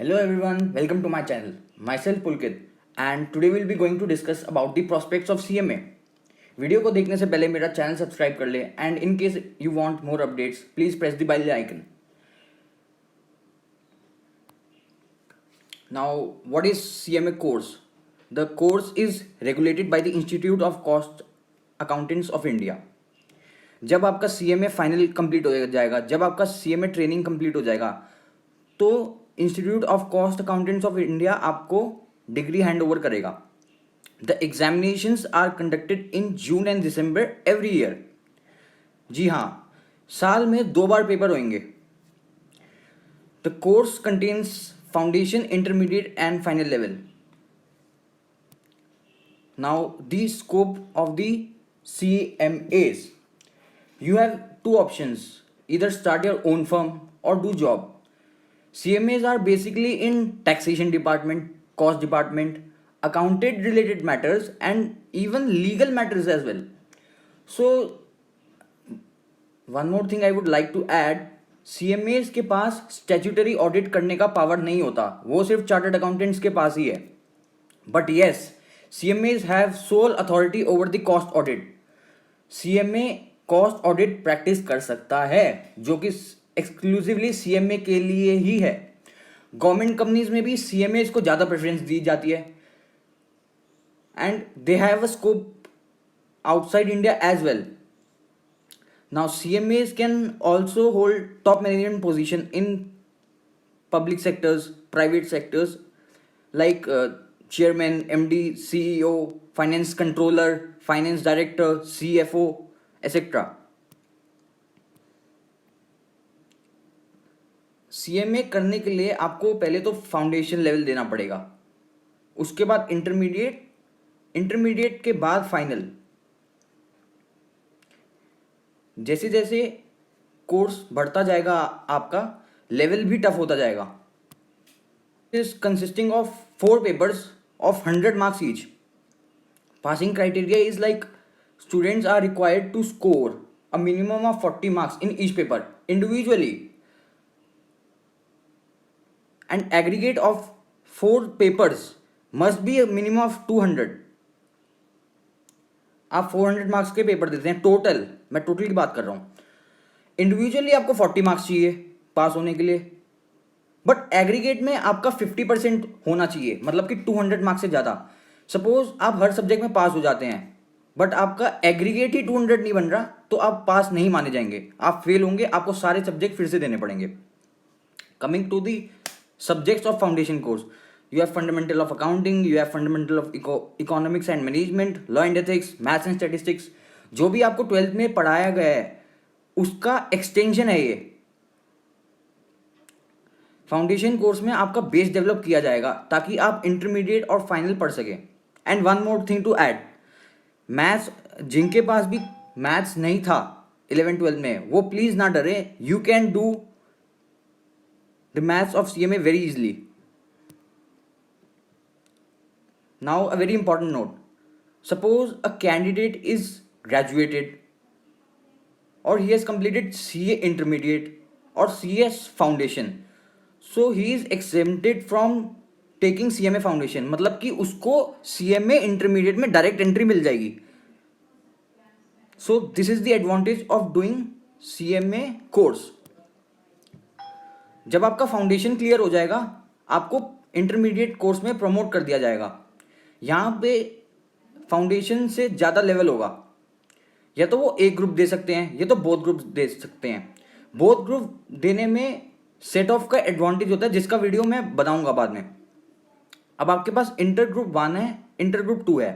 Hello everyone, welcome to my channel. Myself Pulkit and today we'll be going to discuss about the prospects of CMA. Video को देखने से पहले मेरा channel subscribe कर ले and in case you want more updates please press the bell icon. Now what is CMA course? The course is regulated by the Institute of Cost Accountants of India. जब आपका CMA final complete हो जाएगा, जब आपका CMA training complete हो जाएगा तो institute of cost accountants of India आपको डिग्री हैंड ओवर करेगा. The examinations are conducted in June and December every year. जी हाँ, साल में 2 बार पेपर होंगे. The course contents foundation, intermediate and final level. Now the scope of the CMAs. You have 2 options, either start your own firm or do job. CMAs are basically in taxation department, cost department, accountant related matters and even legal matters as well. So one more thing I would like to add, CMAs के पास statutory audit करने का power नहीं होता, वो सिर्फ chartered accountants के पास ही है. But yes, CMAs have soul authority over the cost audit. CMA cost audit practice कर सकता है जो कि एक्सक्लूसिवली CMA के लिए ही है. गवर्नमेंट कंपनीज में भी CMAs को ज़्यादा प्रेफरेंस दी जाती है and they have a scope outside India as well. Now CMAs can also hold top management position in public sectors, private sectors like chairman, MD, CEO, finance controller, finance director, CFO, etc. CMA करने के लिए आपको पहले तो foundation level देना पड़ेगा, उसके बाद इंटरमीडिएट, इंटरमीडिएट के बाद फाइनल. जैसे जैसे कोर्स बढ़ता जाएगा आपका लेवल भी टफ होता जाएगा. Is consisting of 4 papers of 100 marks each. Passing criteria is like students are required to score a minimum of 40 marks in each paper individually and aggregate of 4 papers must be a minimum of 200. आप 400 marks के paper देते हैं total, मैं total की बात कर रहा हूँ. इंडिविजुअली आपको 40 मार्क्स चाहिए पास होने के लिए, बट एग्रीगेट में आपका 50% होना चाहिए, मतलब कि 200 मार्क्स से ज़्यादा. सपोज आप हर सब्जेक्ट में पास हो जाते हैं बट आपका एग्रीगेट ही 200 नहीं बन रहा तो आप पास नहीं माने जाएंगे, आप फेल होंगे, आपको सारे सब्जेक्ट फिर से देने पड़ेंगे. Coming to the subjects of foundation course, you have fundamental of accounting, you have fundamental of economics and management, law and ethics, maths and statistics. जो भी आपको 12th में पढ़ाया गया है उसका एक्सटेंशन है ये. फाउंडेशन कोर्स में आपका बेस डेवलप किया जाएगा ताकि आप इंटरमीडिएट और फाइनल पढ़ सकें. And one more thing to add, maths, जिनके पास भी मैथ्स नहीं था 11-12 में, वो प्लीज ना डरे, you can do the maths of CMA very easily. Now a very important note, suppose a candidate is graduated और he has completed CA intermediate और CS foundation, so he is exempted from taking CMA foundation, मतलब कि उसको CMA intermediate में direct entry मिल जाएगी. So this is the advantage of doing CMA course. जब आपका फाउंडेशन क्लियर हो जाएगा आपको इंटरमीडिएट कोर्स में प्रमोट कर दिया जाएगा. यहाँ पे फाउंडेशन से ज़्यादा लेवल होगा, या तो वो एक ग्रुप दे सकते हैं या तो बोथ ग्रुप दे सकते हैं. बोथ ग्रुप देने में सेट ऑफ का एडवांटेज होता है जिसका वीडियो मैं बताऊंगा बाद में. अब आपके पास इंटर ग्रुप 1 है, इंटर ग्रुप 2 है.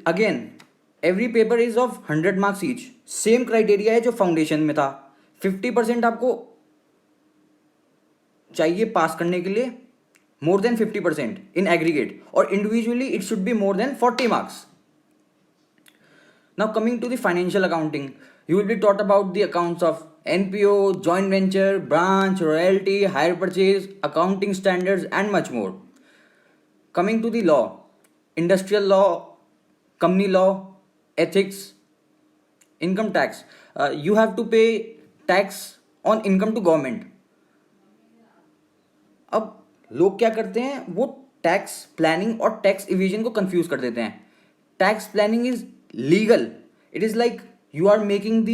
Again every paper is of 100 marks each. Same criteria है जो फाउंडेशन में था. 50% आपको चाहिए पास करने के लिए, मोर देन 50% इन एग्रीगेट, और individually it should be more than 40 marks. Now coming to the financial accounting, you will be taught about the accounts of NPO, joint venture, branch, royalty, hire purchase, accounting standards and much more. Coming to the law, industrial law, company law, ethics, income tax. You have to pay tax on income to government. अब लोग क्या करते हैं, वो tax planning और tax evasion को confuse कर देते हैं. Tax planning is legal. It is like you are making the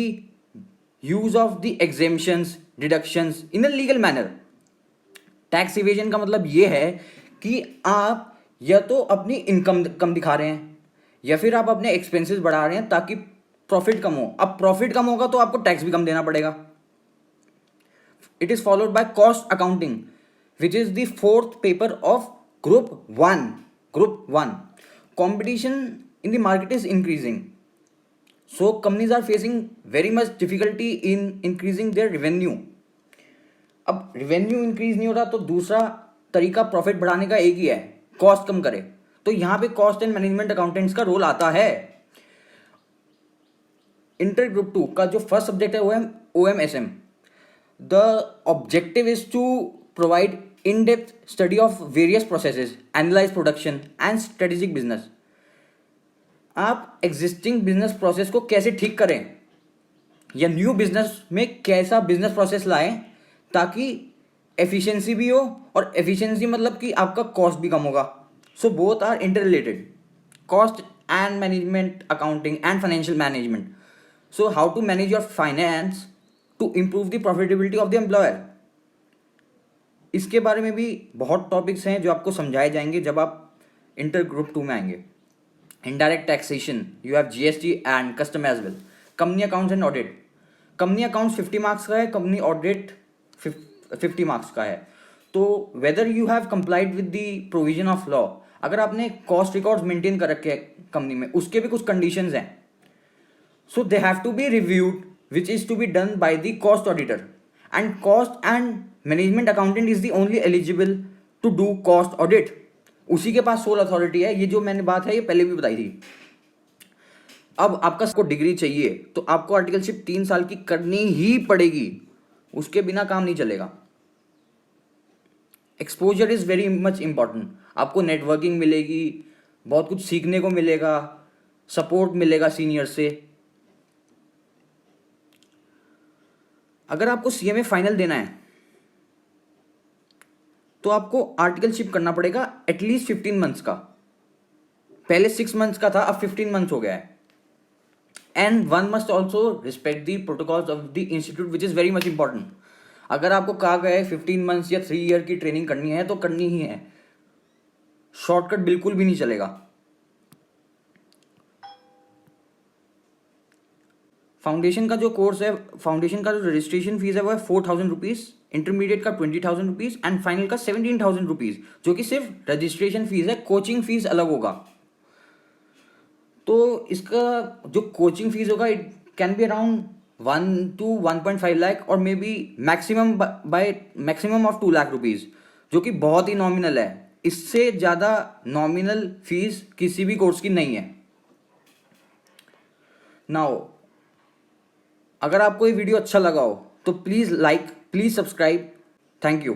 use of the exemptions deductions in a legal manner. Tax evasion का मतलब ये है कि आप या तो अपनी इनकम कम दिखा रहे हैं या फिर आप अपने एक्सपेंसेस बढ़ा रहे हैं ताकि प्रॉफिट कम हो. अब प्रॉफिट कम होगा तो आपको टैक्स भी कम देना पड़ेगा. It is followed by cost accounting which is the fourth paper of group one. Competition in the market is increasing, so companies are facing very much difficulty in increasing their revenue. अब revenue increase नहीं हो रहा तो दूसरा तरीका profit बढ़ाने का एक ही है, कॉस्ट कम करे. तो यहाँ पे कॉस्ट एंड मैनेजमेंट अकाउंटेंट्स का रोल आता है. इंटर ग्रुप 2 का जो फर्स्ट सब्जेक्ट है वो है OMSM. The objective is to provide in depth study of various processes, analyse production and strategic business. आप एग्जिस्टिंग बिजनेस प्रोसेस को कैसे ठीक करें या न्यू बिजनेस में कैसा बिजनेस प्रोसेस लाएं ताकि एफिशिएंसी भी हो, और एफिशिएंसी मतलब कि आपका कॉस्ट भी कम होगा. So both are interrelated, cost and management accounting and financial management. So how to manage your finance to improve the profitability of the employer. इसके बारे में भी बहुत टॉपिक्स हैं जो आपको समझाए जाएंगे जब आप इंटर ग्रुप 2 में आएंगे. Indirect taxation, you have GST and custom as well. Company accounts and audit. Company accounts 50 marks का है, company audit 50 मार्क्स का है. तो whether you have complied with the provision of law, अगर आपने कॉस्ट रिकॉर्ड्स मेंटेन कर रखे हैं कंपनी में, उसके भी कुछ कंडीशंस हैं. So they have to be reviewed which is to be done by the cost auditor. And cost and management accountant is the only eligible to do cost audit. उसी के पास सोल अथॉरिटी है. ये जो मैंने बात है ये पहले भी बताई थी. अब आपका को डिग्री चाहिए तो आपको आर्टिकलशिप 3 साल की करनी ही पड़ेगी, उसके बिना काम नहीं चलेगा. Exposure is very much important. आपको नेटवर्किंग मिलेगी, बहुत कुछ सीखने को मिलेगा, सपोर्ट मिलेगा सीनियर से. अगर आपको CMA फाइनल देना है तो आपको आर्टिकलशिप करना पड़ेगा एटलीस्ट 15 मंथ्स का. पहले 6 मंथ्स का था, अब 15 मंथ्स हो गया है. And one must also respect the protocols of the institute which is very much important. अगर आपको कहा गया है 15 मंथ्स या 3 ईयर की ट्रेनिंग करनी है तो करनी ही है. शॉर्टकट बिल्कुल भी नहीं चलेगा. फाउंडेशन का जो कोर्स है, फाउंडेशन का जो रजिस्ट्रेशन फीस है वो है 4,000 रुपीज़, इंटरमीडिएट का 20,000 रुपीज़ एंड फाइनल का 17,000 रुपीज़, जो कि सिर्फ रजिस्ट्रेशन फीस है. कोचिंग फीस अलग होगा. तो इसका जो कोचिंग फीस होगा it can be around 1 to 1.5 lakh और may be maximum of 2 lakh rupees, जो कि बहुत ही नॉमिनल है. इससे ज़्यादा नॉमिनल फीस किसी भी कोर्स की नहीं है. नाउ अगर आपको ये वीडियो अच्छा लगा हो तो please like, please subscribe. Thank you.